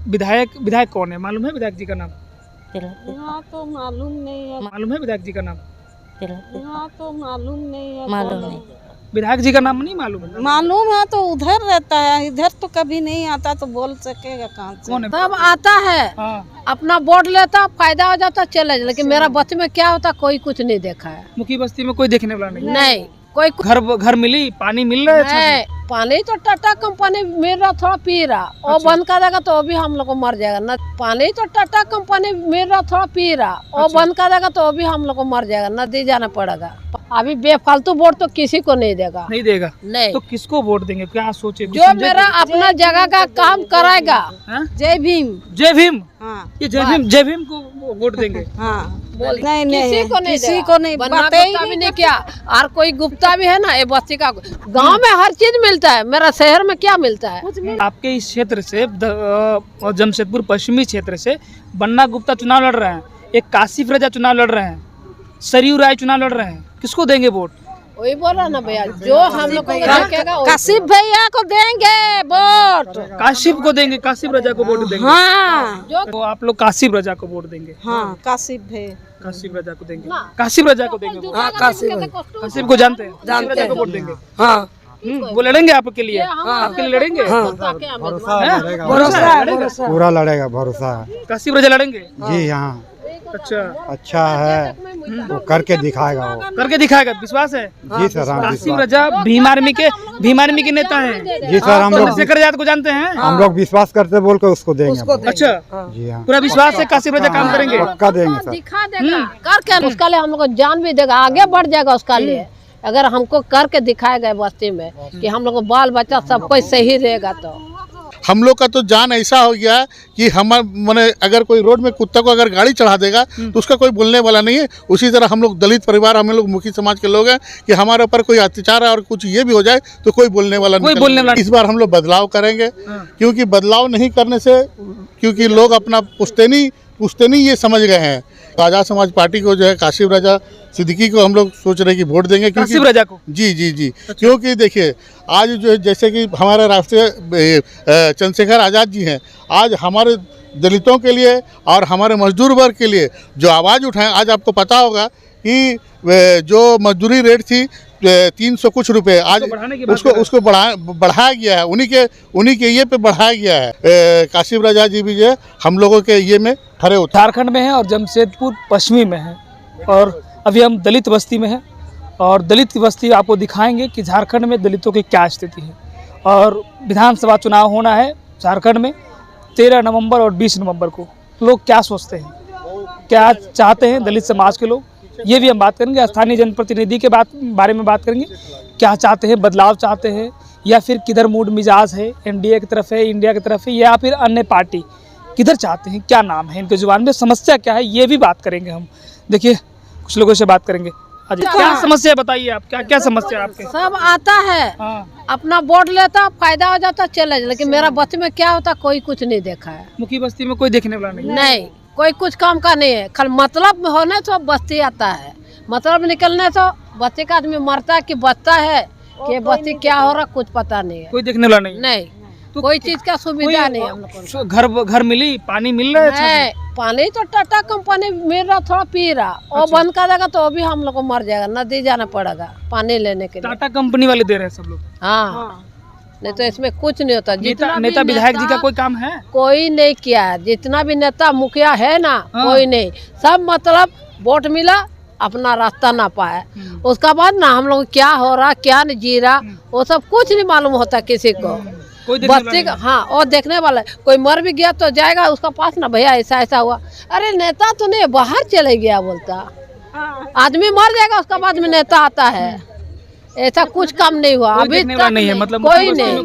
विधायक कौन है, मालूम है विधायक जी का नाम? यहाँ तो मालूम नहीं है। मालूम है विधायक जी का नाम? यहाँ तो मालूम नहीं है। मालूम नहीं। विधायक जी का नाम नहीं मालूम है? मालूम है तो उधर रहता है, इधर तो कभी नहीं आता, तो बोल सकेगा कहाँ से? कौन है? सब आता है, हाँ। अपना वोट लेता, फायदा हो जाता, चले जाता। लेकिन मेरा बस्ती में क्या होता कोई कुछ नहीं देखा है। मुखी बस्ती में कोई देखने वाला नहीं? नहीं कोई घर मिली, पानी मिल रहा है? अच्छा है। पानी तो टाटा कंपनी मिल रहा, थोड़ा पी रहा, वो बंद कर देगा तो भी हम लोग को मर जाएगा ना। पानी तो टाटा कंपनी मिल रहा, थोड़ा पी रहा, वो बंद कर देगा तो भी हम लोग को मर जाएगा, नदी जाना पड़ेगा। अभी बेफालतू वोट तो किसी को नहीं देगा। नहीं देगा? नहीं। तो किसको वोट देंगे, क्या सोचे? जो मेरा अपना जगह का काम कराएगा। जय भीम। जय भीम। हाँ ये जय भीम को वोट देंगे? हाँ। नहीं किसी को नहीं, किसी को नहीं, गुप्ता भी नहीं किया। और कोई गुप्ता भी है ना, ये बस्ती का गांव में हर चीज मिलता है, मेरा शहर में क्या मिलता है? आपके इस क्षेत्र से जमशेदपुर पश्चिमी क्षेत्र से बन्ना गुप्ता चुनाव लड़ रहे हैं, एक काशिफ रजा चुनाव लड़ रहे हैं, सरयू राय चुनाव लड़ रहे हैं, किसको देंगे वोट? वही बोल रहा ना भैया, जो हम लोग को देखेगा काशिफ भैया को देंगे वोट। काशिफ को देंगे, काशिफ रजा को वोट देंगे? हाँ तो आप लोग काशिफ रजा को वोट देंगे? हाँ काशिफ भैया, काशिफ रजा को देंगे? काशिफ रजा को देंगे वोट? काशिफ को जानते हैं? काशिफ रजा को वोट देंगे? हाँ वो लड़ेंगे आपके लिए? आपके लिए लड़ेंगे? भरोसा पूरा लड़ेगा, भरोसा है। काशिफ रजा लड़ेंगे जी हाँ। अच्छा है, वो करके दिखाएगा, वो करके दिखाएगा, विश्वास है? जी सर, हम काशिफ रजा भीम आर्मी के नेता हैं। जी सर, हम लोग शेखर आजाद को जानते हैं? हम लोग विश्वास करते बोल के उसको देंगे। अच्छा जी हाँ, पूरा विश्वास है काशिफ रजा काम करेंगे? पक्का देंगे सर। दिखा देगा करके, उसका लिए हम लोग को जान भी देगा, आगे बढ़ जाएगा उसका लिए। अगर हमको करके दिखाएगा बस्ती में कि हम लोग को बाल बच्चा सब कोई सही रहेगा, तो हम लोग का तो जान ऐसा हो गया कि मैंने अगर कोई रोड में कुत्ता को अगर गाड़ी चढ़ा देगा तो उसका कोई बोलने वाला नहीं है। उसी तरह हम लोग दलित परिवार, हम लोग मुखी समाज के लोग हैं कि हमारे ऊपर कोई अत्याचार है और कुछ ये भी हो जाए तो कोई बोलने वाला नहीं। इस बार हम लोग बदलाव करेंगे, क्योंकि बदलाव नहीं करने से, क्योंकि लोग अपना पुश्तैनी ये समझ गए हैं। आजाद समाज पार्टी को जो है काशिफ रजा सिद्दीकी को हम लोग सोच रहे हैं कि वोट देंगे। काशिफ रजा को? जी जी जी। क्योंकि देखिए आज जो है, जैसे कि हमारे राष्ट्रीय चंद्रशेखर आज़ाद जी हैं, आज हमारे दलितों के लिए और हमारे मजदूर वर्ग के लिए जो आवाज़ उठाएं। आज आपको पता होगा कि जो मजदूरी रेट थी 300 कुछ रुपए, आज उसको बढ़ाया गया है। उन्हीं के ये पे बढ़ाया गया है। काशिफ रजा जी भी जो है हम लोगों के ये में खड़े उतरे। झारखंड में है और जमशेदपुर पश्चिमी में है, और अभी हम दलित बस्ती में हैं, और दलित बस्ती आपको दिखाएंगे कि झारखंड में दलितों की क्या स्थिति है। और विधानसभा चुनाव होना है झारखंड में 13 नवंबर और 20 नवंबर को। लोग क्या सोचते हैं, क्या चाहते हैं दलित समाज के लोग, ये भी हम बात करेंगे। स्थानीय जनप्रतिनिधि के बारे में बात करेंगे, क्या चाहते हैं, बदलाव चाहते हैं या फिर किधर मूड मिजाज है, एनडीए की तरफ है, इंडिया की तरफ है, या फिर अन्य पार्टी किधर चाहते हैं, क्या नाम है इनके जुबान में, समस्या क्या है, ये भी बात करेंगे हम। देखिए कुछ लोगों से बात करेंगे। क्या समस्या बताइए आप, क्या समस्या आपके? सब आता है, अपना वोट लेता, फायदा हो जाता, चले जाता। लेकिन मेरा बस्ती में क्या होता कोई कुछ नहीं देखा है। मुखी बस्ती में कोई देखने वाला नहीं? नहीं कोई कुछ काम का नहीं है। खाली मतलब होने तो बस्ती आता है, मतलब निकलने तो बस्ती का आदमी मरता है कि बचता है कि बस्ती क्या हो रहा कुछ पता नहीं है। कोई देखने वाला नहीं? नहीं तो कोई चीज का सुविधा नहीं हम लोग को। घर मिली, पानी मिल रहा है? पानी तो टाटा कंपनी मिल रहा, थोड़ा पी रहा, वो बंद कर देगा तो भी हम लोग को मर जाएगा, नदी जाना पड़ेगा पानी लेने के लिए। टाटा कंपनी वाले दे रहे हैं सब लोग? हाँ नहीं तो इसमें कुछ नहीं होता। नेता विधायक जी का कोई काम है? कोई नहीं किया है। जितना भी नेता मुखिया है ना, कोई नहीं, सब मतलब वोट मिला अपना रास्ता ना पाए, उसका बाद ना हम लोग क्या हो रहा क्या नहीं जी रहा वो सब कुछ नहीं मालूम होता किसी को। बस्ती का हाँ, और देखने वाला है। कोई मर भी गया तो जाएगा उसका पास ना, भैया ऐसा ऐसा हुआ, अरे नेता तो नहीं बाहर चले गया बोलता। आदमी मर जाएगा उसका बाद में नेता आता है, ऐसा कुछ काम नहीं हुआ अभी तक नहीं है। मतलब कोई नहीं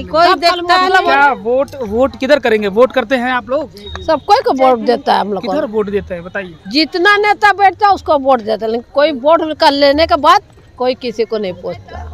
कोई देखता है। क्या वोट किधर करेंगे? वोट करते हैं आप लोग? सब कोई को वोट देता है हम लोग। किधर वोट देते हैं बताइए? जितना नेता बैठता है उसको वोट देता है, लेकिन कोई वोट कर लेने के बाद कोई किसी को नहीं पूछता।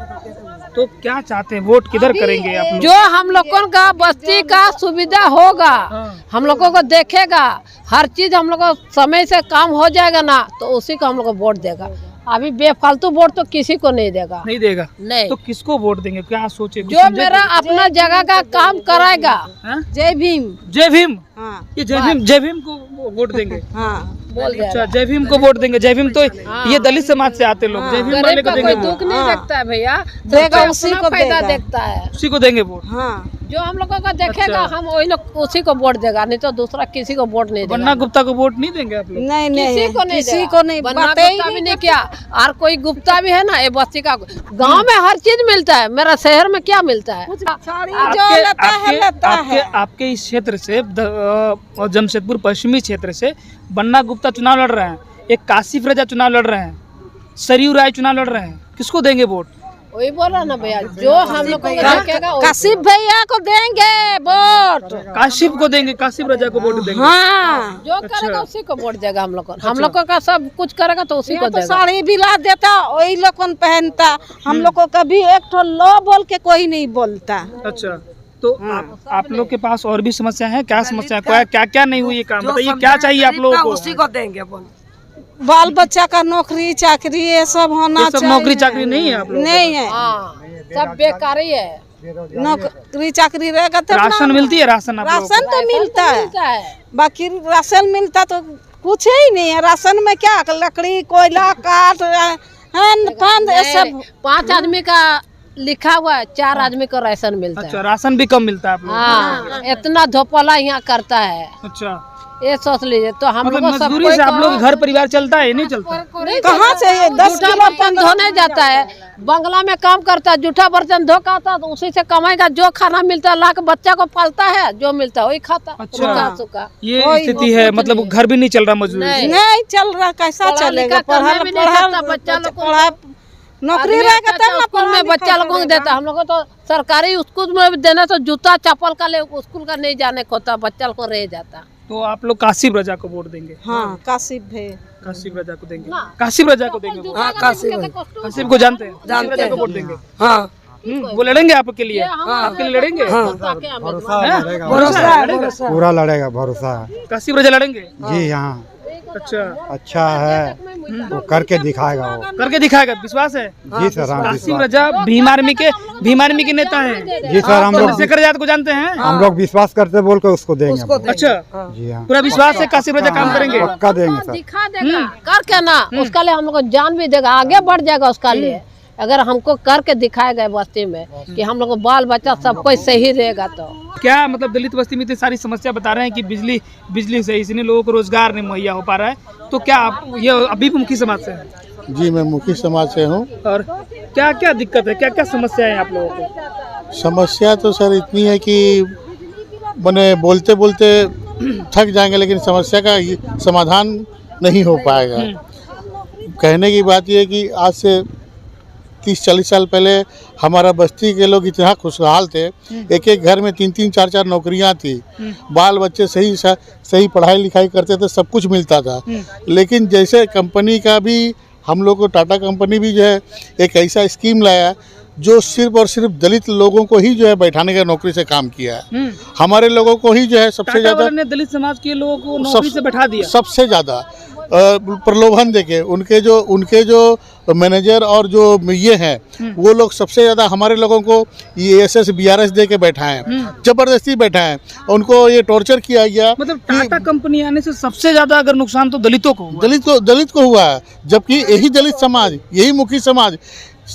तो क्या चाहते हैं, वोट किधर करेंगे आप लोग? जो हम लोगों का बस्ती का सुविधा होगा, हम लोगों को देखेगा, हर चीज हम लोग को समय से काम हो जाएगा ना, तो उसी को हम लोग को वोट देगा। अभी बेफालतू वोट तो किसी को नहीं देगा, नहीं देगा। नहीं। तो किसको वोट देंगे, क्या सोचे? कुछ जो समझे? मेरा अपना जगह का काम कराएगा। हाँ? जय भीम। जय भीम। हाँ ये जय भीम को वोट देंगे। हाँ बोल दे अच्छा, जय भीम को वोट देंगे। जय भीम तो ये दलित समाज से आते लोग, जय भीम वाले गरीब को का देंगे कोई दुख वोट। नहीं देखता है भैया, देगा, सबको उसी अपना को फायदा देगा। देखता है। उसी को देंगे वोट। हाँ जो हम लोगों का देखेगा अच्छा। हम वही लोग उसी को वोट देगा, नहीं तो दूसरा किसी को वोट नहीं देगा। बन्ना गुप्ता को वोट नहीं देंगे आप लोग? नहीं किसी नहीं को नहीं किसी देगा। को नहीं, बन्ना बातें ही गुप्ता भी नहीं नहीं किया, और कोई गुप्ता भी है ना, ये बस्ती का गांव में हर चीज मिलता है। मेरा शहर में क्या मिलता है? साड़ी जो लेता है लेता है। आपके इस क्षेत्र से जमशेदपुर पश्चिमी क्षेत्र से बन्ना गुप्ता चुनाव लड़ रहे हैं, एक काशिफ रजा चुनाव लड़ रहे हैं, सरयू राय चुनाव लड़ रहे हैं। किसको देंगे वोट? वही बोला ना भैया, जो हम लोग को देखेगा वही। काशिफ भैया को देंगे वोट। काशिफ को देंगे, काशिफ रजा को वोट देंगे। हाँ जो करेगा उसी को वोट देगा हम लोग को। हम लोग का सब कुछ करेगा तो उसी को तो देगा। साड़ी भी ला देता, वही लोग कौन पहनता। हम लोग को कभी एक ठो लो बोल के कोई नहीं बोलता। अच्छा, तो आप लोग के पास और भी समस्या है? क्या समस्या है? क्या क्या नहीं हुई ये काम बताइए, क्या चाहिए आप लोगों को? उसी को देंगे। बोल बाल बच्चा का नौकरी चाकरी ये सब होना ये सब चाहिए। नौकरी चाकरी नहीं है आप लोगों नहीं है, हाँ, सब बेकारी है। नौकरी चाकरी रहेगा को? तब ना। राशन मिलती है? राशन आप लोगों राशन तो मिलता है, मिलता है। बाकी राशन मिलता तो कुछ ही नहीं है। राशन में क्या लकड़ी कोयला काठ फंद ये सब। 5 आदमी का लिखा हुआ है, 4 आदमी को राशन मिलता अच्छा, है। राशन भी कम मिलता है आप लोगों को? हाँ, इतना धोपला यहाँ करता है, अच्छा, ये सोच लीजिए। तो हम मतलब लोग को सब मजदूरी कोई से आप लोग घर परिवार चलता है? नहीं चलता? कहाँ से ये 10 जूठा किलो बर्तन धोने जाता है, बंगला में काम करता है, जूठा बर्तन धो खाता तो उसी से कमाएगा। जो खाना मिलता है ला के बच्चा को पालता है, जो मिलता है वही खाता। अच्छा। रूखा सूखा। ये स्थिति है, मतलब घर भी नहीं चल रहा मजदूरी से? नहीं चल रहा, कैसा पढ़ा चलेगा? लिखा करने भी नहीं सकता बच्चा लोग को। नौकरी आदमी रहेगा अच्छा तब ना स्कूल में बच्चा लोगों को देता। हम लोग को तो सरकारी स्कूल में देना तो जूता चप्पल का ले, स्कूल का नहीं जाने को होता, बच्चा को रह जाता। तो आप लोग काशिफ रजा को वोट देंगे? हाँ काशिफ है। काशिफ रजा को देंगे? काशिफ रजा को देंगे वोट? काशिफ को जानते हैं? काशिफ रजा को वोट देंगे? हाँ वो लड़ेंगे आपके लिए? आपके लिए लड़ेंगे? पूरा लड़ेगा, भरोसा है काशिफ रजा लड़ेंगे? जी। हाँ अच्छा, अच्छा है, वो करके दिखाएगा वो। करके दिखाएगा, विश्वास है? जी सर, हम काशिफ रजा भीम आर्मी के नेता हैं। जी सर, हम लोग चंद्रशेखर आजाद को जानते हैं? हम लोग विश्वास करते बोल के उसको देंगे हम। अच्छा, जी हाँ, पूरा विश्वास है काशिफ रजा काम करेंगे? पक्का देंगे सर। दिखा देगा करके ना, उसका लिए हम लोग को जान भी देगा, आगे बढ़ जाएगा उसका लिए। अगर हमको करके दिखाएगा बस्ती में कि हम लोग को बाल बच्चा सब कोई सही रहेगा तो। क्या मतलब दलित बस्ती में इतनी सारी समस्या बता रहे हैं कि बिजली से इसलिए लोगों को रोजगार नहीं मुहैया हो पा रहा है, तो क्या आप ये अभी भी मुखी समाज से हैं? जी, मैं मुखी समाज से हूँ। और क्या क्या दिक्कत है, क्या क्या समस्या है आप लोगों को? समस्या तो सर इतनी है कि मैंने बोलते बोलते थक जाएंगे, लेकिन समस्या का समाधान नहीं हो पाएगा। कहने की बात यह है कि आज से 30-40 साल पहले हमारा बस्ती के लोग इतना खुशहाल थे, एक एक घर में 3-3, 4-4 नौकरियां थी, बाल बच्चे सही पढ़ाई लिखाई करते थे, सब कुछ मिलता था। लेकिन जैसे कंपनी का भी हम लोग को, टाटा कंपनी भी जो है एक ऐसा स्कीम लाया जो सिर्फ और सिर्फ दलित लोगों को ही जो है बैठाने का नौकरी से काम किया है। हमारे लोगों को ही जो है सबसे टाटा ज़्यादा वाले ने दलित समाज के लोगों को नौकरी से बैठा दिया। सबसे ज़्यादा प्रलोभन देके उनके जो मैनेजर और जो ये हैं वो लोग सबसे ज़्यादा हमारे लोगों को ये SS BRS दे के बैठाए हैं, जबरदस्ती बैठाए हैं, उनको ये टॉर्चर किया गया। मतलब टाटा कंपनी आने से सबसे ज्यादा अगर नुकसान तो दलितों को हुआ। दलित को हुआ है, जबकि यही दलित समाज, यही मुखी समाज,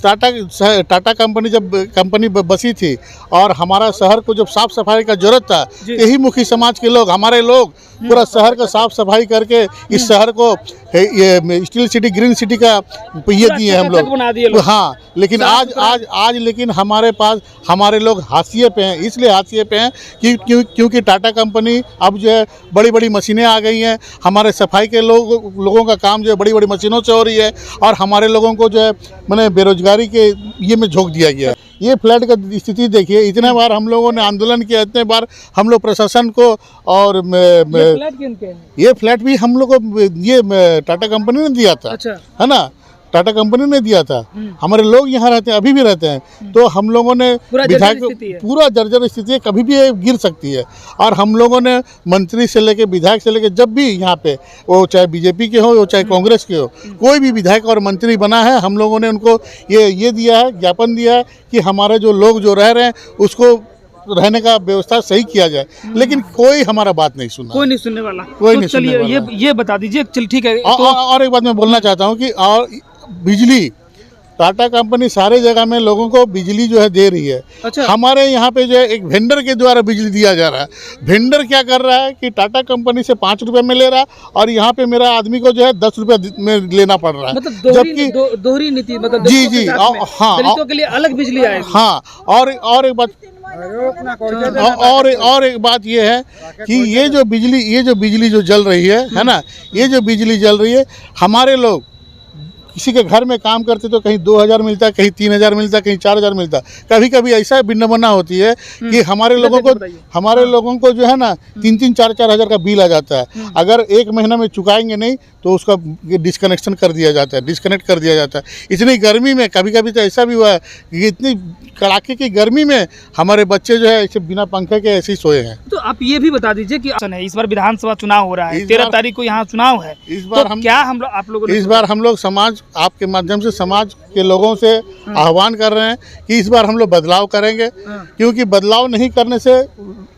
टाटा कंपनी जब कंपनी बसी थी और हमारा शहर को जब साफ सफाई का जरूरत था, यही मुखी समाज के लोग, हमारे लोग पूरा शहर का साफ सफाई करके इस शहर को ये स्टील सिटी, ग्रीन सिटी का ये दिए हम लोग। हाँ, लेकिन आज लेकिन हमारे पास हमारे लोग हाशिए पे हैं। इसलिए हाशिए पे हैं क्योंकि टाटा कंपनी अब जो है बड़ी बड़ी मशीनें आ गई हैं, हमारे सफाई के लोगों का काम जो है बड़ी बड़ी मशीनों से हो रही है, और हमारे लोगों को जो है मैंने बेरोजगारी के ये में झोंक दिया गया है। ये फ्लैट का स्थिति देखिए, इतने बार हम लोगों ने आंदोलन किया, इतने बार हम लोग प्रशासन को, और ये फ्लैट भी हम लोग को ये टाटा कंपनी ने दिया था। अच्छा। है ना, टाटा कंपनी ने दिया था। हमारे लोग यहाँ रहते हैं, अभी भी रहते हैं। तो हम लोगों ने विधायक पूरा जर्जर स्थिति है, कभी भी ये गिर सकती है। और हम लोगों ने मंत्री से लेके विधायक से लेके जब भी यहाँ पे वो चाहे बीजेपी के हो वो चाहे कांग्रेस के हो, कोई भी विधायक और मंत्री बना है, हम लोगों ने उनको ये दिया है, ज्ञापन दिया है कि हमारे जो लोग जो रह रहे हैं उसको रहने का व्यवस्था सही किया जाए। लेकिन कोई हमारा बात नहीं सुना, कोई नहीं सुनने वाला, कोई तो नहीं सुनने चलिए वाला। ये बता दीजिए, चल ठीक है। और एक बात मैं बोलना चाहता हूँ कि और बिजली टाटा कंपनी सारे जगह में लोगों को बिजली जो है दे रही है। अच्छा। हमारे यहाँ पे जो है एक वेंडर के द्वारा बिजली दिया जा रहा है। वेंडर क्या कर रहा है कि टाटा कंपनी से 5 रुपए में ले रहा है और यहाँ पे मेरा आदमी को जो है 10 रुपए में लेना पड़ रहा है। मतलब दोहरी नीति, मतलब जी जी हाँ, दलितों के लिए अलग बिजली आएगी। हाँ। और एक बात और एक बात ये है कि ये जो बिजली जो जल रही है ना, ये जो बिजली जल रही है, हमारे लोग किसी के घर में काम करते तो कहीं 2000 मिलता है, कहीं 3000 मिलता है, कहीं 4000 मिलता है। कभी कभी ऐसा विडंबना होती है कि हमारे लोगों को जो है ना 3-3, 4-4 हज़ार का बिल आ जाता है। अगर एक महीना में चुकाएंगे नहीं तो उसका डिस्कनेक्शन कर दिया जाता है, डिस्कनेक्ट कर दिया जाता है। इतनी गर्मी में कभी कभी तो ऐसा भी हुआ है कि इतनी कड़ाके की गर्मी में हमारे बच्चे जो है ऐसे बिना पंखे के ऐसे ही सोए हैं। तो आप ये भी बता दीजिए कि इस बार विधानसभा चुनाव हो रहा है, 13 तारीख को यहाँ चुनाव है। इस बार हम लोग समाज, आपके माध्यम से समाज के लोगों से आह्वान कर रहे हैं कि इस बार हम लोग बदलाव करेंगे। क्योंकि बदलाव नहीं करने से,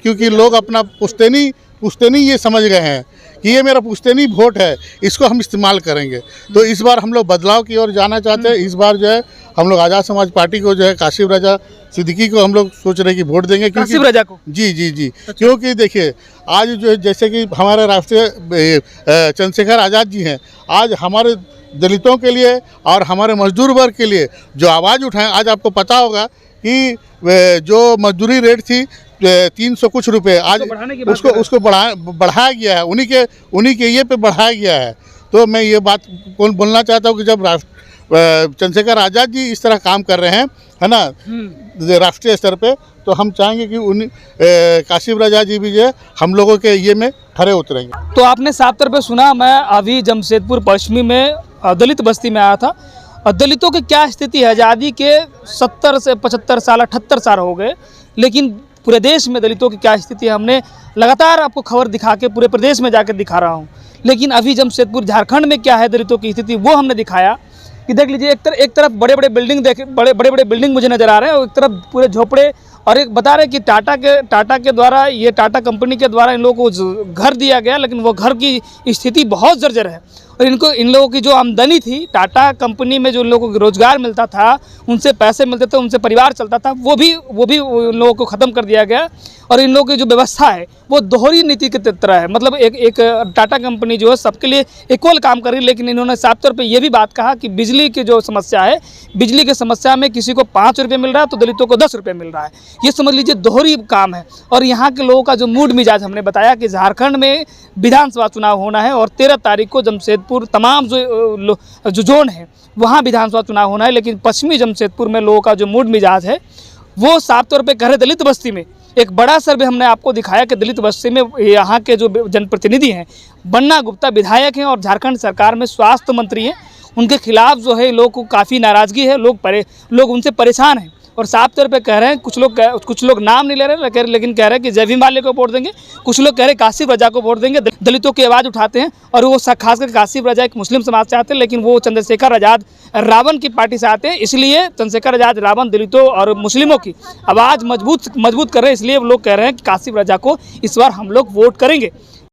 क्योंकि लोग अपना पुश्तैनी ये समझ गए हैं कि ये मेरा पुश्तैनी वोट है, इसको हम इस्तेमाल करेंगे। तो इस बार हम लोग बदलाव की ओर जाना चाहते हैं। इस बार जो है हम लोग आज़ाद समाज पार्टी को जो है काशिफ रजा सिद्दीकी को हम लोग सोच रहे हैं कि वोट देंगे। काशिफ रजा को? जी। अच्छा। क्योंकि देखिए आज जो है जैसे कि हमारे राष्ट्रीय चंद्रशेखर आज़ाद जी हैं, आज हमारे दलितों के लिए और हमारे मजदूर वर्ग के लिए जो आवाज़ उठाएं। आज आपको पता होगा कि जो मजदूरी रेट थी 300 कुछ रुपए, आज उसको बढ़ाया गया है। उन्हीं के ये पे बढ़ाया गया है। तो मैं ये बात बोलना चाहता हूँ कि जब चंद्रशेखर आज़ाद जी इस तरह काम कर रहे हैं, है ना, राष्ट्रीय स्तर पे, तो हम चाहेंगे कि काशिफ रजा जी भी जो है हम लोगों के ये में खरे उतरेंगे। तो आपने साफ तौर पे सुना। मैं अभी जमशेदपुर पश्चिमी में दलित बस्ती में आया था। दलितों की क्या स्थिति है, आज़ादी के 70 से 75 साल 78 साल हो गए, लेकिन पूरे देश में दलितों की क्या स्थिति है हमने लगातार आपको खबर दिखा के पूरे प्रदेश में जाकर दिखा रहा हूँ। लेकिन अभी जमशेदपुर झारखंड में क्या है दलितों की स्थिति, वो हमने दिखाया कि देख लीजिए, एक तरफ बड़े बड़े बिल्डिंग मुझे नज़र आ रहे हैं और एक तरफ पूरे झोपड़े। और एक बता रहे कि टाटा के द्वारा, ये टाटा कंपनी के द्वारा इन लोगों को घर दिया गया, लेकिन वो घर की स्थिति बहुत जर्जर है। और इन लोगों की जो आमदनी थी, टाटा कंपनी में जो इन लोगों को रोजगार मिलता था, उनसे पैसे मिलते थे, उनसे परिवार चलता था, वो भी इन लोगों को ख़त्म कर दिया गया। और इन लोगों की जो व्यवस्था है वो दोहरी नीति की तरह है। मतलब एक टाटा कंपनी जो है सबके लिए इक्वल काम कर रही है, लेकिन इन्होंने साफ तौर पे ये भी बात कहा कि बिजली की जो समस्या है, बिजली की समस्या में किसी को 5 रुपये मिल रहा है तो दलितों को 10 रुपये मिल रहा है। ये समझ लीजिए दोहरी काम है। और यहाँ के लोगों का जो मूड मिजाज, हमने बताया कि झारखंड में विधानसभा चुनाव होना है और 13 तारीख को जमशेदपुर तमाम जो जोन है वहाँ विधानसभा चुनाव होना है। लेकिन पश्चिमी जमशेदपुर में लोगों का जो मूड मिजाज है वो साफ तौर पे कह रहे, दलित बस्ती में एक बड़ा सर्वे हमने आपको दिखाया कि दलित बस्ती में यहाँ के जो जनप्रतिनिधि हैं, बन्ना गुप्ता विधायक हैं और झारखंड सरकार में स्वास्थ्य मंत्री हैं, उनके खिलाफ जो है लोग को काफ़ी नाराज़गी है, लोग उनसे परेशान हैं। और साफ तौर पे कह रहे हैं, कुछ लोग नाम नहीं ले रहे, लेकिन कह रहे हैं कि जय भीम वाले को वोट देंगे, कुछ लोग कह रहे हैं काशिफ रजा को वोट देंगे। दलितों की आवाज़ उठाते हैं और वो खासकर काशिफ रजा एक मुस्लिम समाज से आते हैं, लेकिन वो चंद्रशेखर आज़ाद रावण की पार्टी से आते हैं। इसलिए चंद्रशेखर आज़ाद रावण दलितों और मुस्लिमों की आवाज़ मजबूत कर रहे हैं। इसलिए लोग कह रहे हैं कि काशिफ रजा को इस बार हम लोग वोट करेंगे।